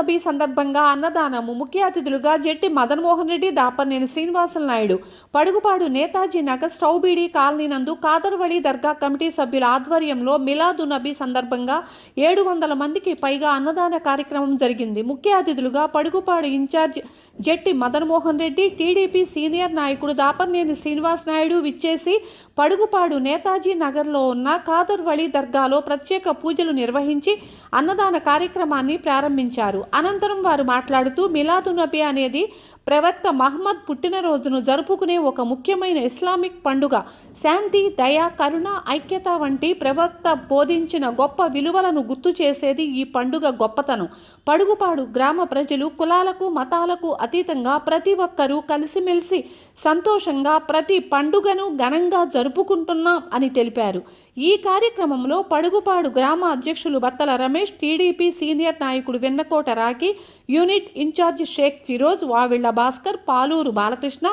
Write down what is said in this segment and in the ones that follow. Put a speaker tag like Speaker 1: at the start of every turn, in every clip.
Speaker 1: నబీ సందర్భంగా అన్నదానము ముఖ్య అతిథులుగా జెట్టి మదన్మోహన్ రెడ్డి, దాపర్నేని శ్రీనివాసులు నాయుడు, పడుగుపాడు నేతాజీ నగర్ స్టౌబీడి కాలనీ నందు కాదర్వళి దర్గా కమిటీ సభ్యుల ఆధ్వర్యంలో మిలాదు నబీ సందర్భంగా 700 మందికి పైగా అన్నదాన కార్యక్రమం జరిగింది. ముఖ్య అతిథులుగా పడుగుపాడు ఇన్ఛార్జ్ జెట్టి మదన్మోహన్ రెడ్డి, టీడీపీ సీనియర్ నాయకుడు దాపర్నేని శ్రీనివాస్ నాయుడు విచ్చేసి పడుగుపాడు నేతాజీ నగర్లో ఉన్న కాదర్వళి దర్గాలో ప్రత్యేక పూజలు నిర్వహించి అన్నదాన కార్యక్రమాన్ని ప్రారంభించారు. అనంతరం వారు మాట్లాడుతూ మిలాదు నబీ అనేది ప్రవక్త మహమ్మద్ పుట్టినరోజును జరుపుకునే ఒక ముఖ్యమైన ఇస్లామిక్ పండుగ. శాంతి, దయ, కరుణ, ఐక్యత వంటి ప్రవక్త బోధించిన గొప్ప విలువలను గుర్తు చేసేది ఈ పండుగ గొప్పతనం. పడుగుపాడు గ్రామ ప్రజలు కులాలకు మతాలకు అతీతంగా ప్రతి ఒక్కరూ కలిసిమెలిసి సంతోషంగా ప్రతి పండుగను ఘనంగా జరుపుకుంటున్నాం అని తెలిపారు. ఈ కార్యక్రమంలో పడుగుపాడు గ్రామ అధ్యక్షులు బత్తల రమేష్, టీడీపీ సీనియర్ నాయకుడు వెన్నకోట రాకి, యూనిట్ ఇన్ఛార్జ్ షేక్ ఫిరోజ్, వావిళ్ల భాస్కర్, పాలూరు బాలకృష్ణ,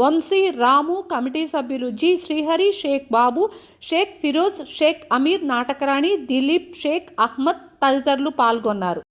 Speaker 1: వంశీ, రాము, కమిటీ సభ్యులు జి శ్రీహరి, షేక్ బాబు, షేక్ ఫిరోజ్, షేక్ అమీర్, నాటకరాణి, దిలీప్, షేక్ అహ్మద్ తదితరులు పాల్గొన్నారు.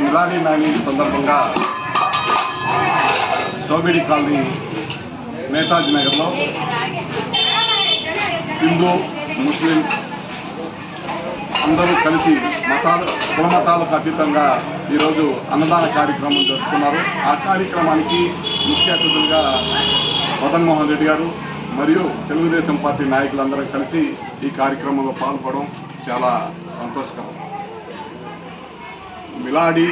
Speaker 2: మిలాదీ నబీ సందర్భంగా స్టౌబీడి కాలనీ నేతాజీ నగర్లో హిందూ, ముస్లిం అందరూ కలిసి కుల మతాలకు అతీతంగా ఈరోజు అన్నదాన కార్యక్రమం జరుపుకున్నారు. ఆ కార్యక్రమానికి ముఖ్య అతిథులుగా మదన్మోహన్ రెడ్డి గారు మరియు తెలుగుదేశం పార్టీ నాయకులందరూ కలిసి ఈ కార్యక్రమంలో పాల్గొనడం చాలా సంతోషకరం. మిలాదీ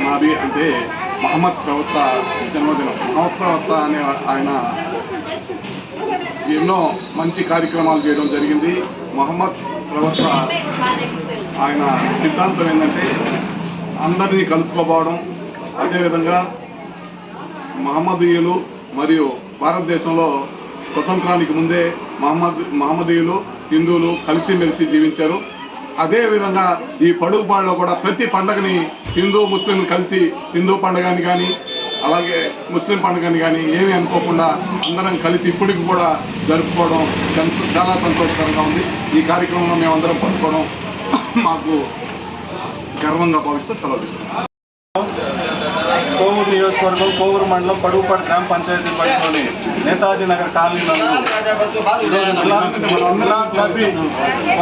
Speaker 2: నబీ అంటే మహమ్మద్ ప్రవక్త జన్మదినం. మహమ్మద్ ప్రవక్త అనే ఆయన ఎన్నో మంచి కార్యక్రమాలు చేయడం జరిగింది. మహమ్మద్ ప్రవక్త ఆయన సిద్ధాంతం ఏంటంటే అందరినీ కలుపుకోపోవడం. అదేవిధంగా మహమ్మదీయులు మరియు భారతదేశంలో స్వతంత్రానికి ముందే మహమ్మదీయులు, హిందువులు కలిసిమెలిసి జీవించారు. అదేవిధంగా ఈ పడుగుపాడులో కూడా ప్రతి పండుగని హిందూ, ముస్లిం కలిసి హిందూ పండుగని కానీ అలాగే ముస్లిం పండుగని కానీ ఏమీ అనుకోకుండా అందరం కలిసి ఇప్పటికి కూడా జరుపుకోవడం చాలా సంతోషకరంగా ఉంది. ఈ కార్యక్రమంలో మేమందరం పంచుకోవడం మాకు గర్వంగా భావిస్తూ సెలవు తీసుకున్నాం.
Speaker 3: కోవూరు నియోజకవర్గం, కోవూరు మండలం, పడుగుపాడు గ్రామ పంచాయతీ పరిధిలోని నేతాజీ నగర్ కాలనీ మిలాద్ నబీ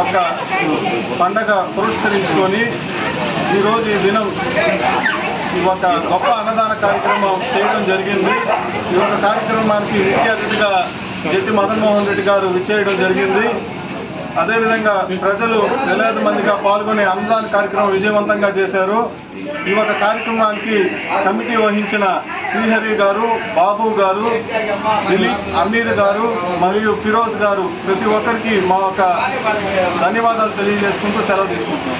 Speaker 3: ఒక పండగ పురస్కరించుకొని ఈరోజు ఈ దినం ఒక గొప్ప అన్నదాన కార్యక్రమం చేయడం జరిగింది. ఈ యొక్క కార్యక్రమానికి ముఖ్య అతిథిగా జెట్టి మదన్మోహన్ రెడ్డి గారు విచ్చేయడం జరిగింది. అదేవిధంగా ప్రజలు వేలాది మందిగా పాల్గొని అన్నదాన కార్యక్రమం విజయవంతంగా చేశారు. ఈ యొక్క కార్యక్రమానికి కమిటీ వహించిన శ్రీహరి గారు, బాబు గారు, దిలీప్, అమీర్ గారు మరియు ఫిరోజ్ గారు ప్రతి ఒక్కరికి మా యొక్క ధన్యవాదాలు తెలియజేసుకుంటూ సెలవు తీసుకుంటున్నాం.